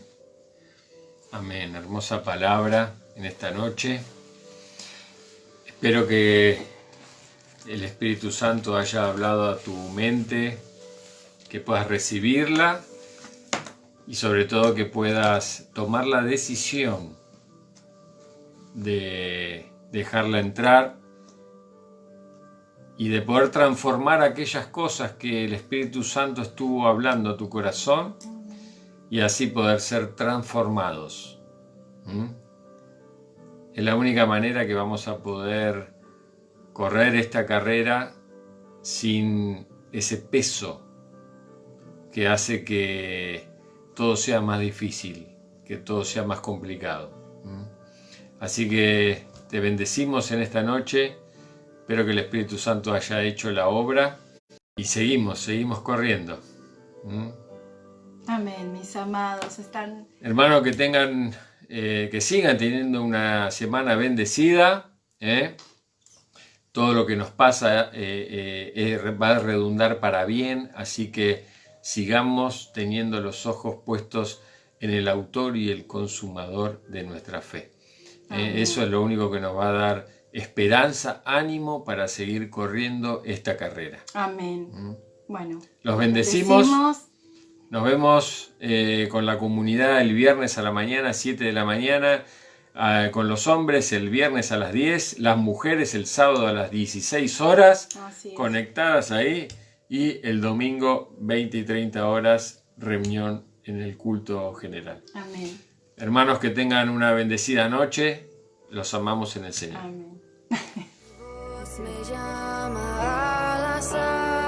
Amén. Hermosa palabra en esta noche. Espero que el Espíritu Santo haya hablado a tu mente, que puedas recibirla y sobre todo que puedas tomar la decisión de dejarla entrar y de poder transformar aquellas cosas que el Espíritu Santo estuvo hablando a tu corazón y así poder ser transformados. Es la única manera que vamos a poder correr esta carrera sin ese peso que hace que todo sea más difícil, que todo sea más complicado. Así que te bendecimos en esta noche. Espero que el Espíritu Santo haya hecho la obra y seguimos corriendo. Amén, mis amados. Hermanos, que sigan teniendo una semana bendecida Todo lo que nos pasa va a redundar para bien, así que sigamos teniendo los ojos puestos en el autor y el consumador de nuestra fe. Eso es lo único que nos va a dar esperanza, ánimo para seguir corriendo esta carrera. Amén. Bueno, los bendecimos. Nos vemos con la comunidad el viernes a la mañana, 7 de la mañana, con los hombres el viernes a las 10, las mujeres el sábado a las 16 horas, conectadas ahí, y el domingo 20 y 30 horas, reunión en el culto general. Amén. Hermanos, que tengan una bendecida noche, los amamos en el Señor. Amén. Voz me llama al azar.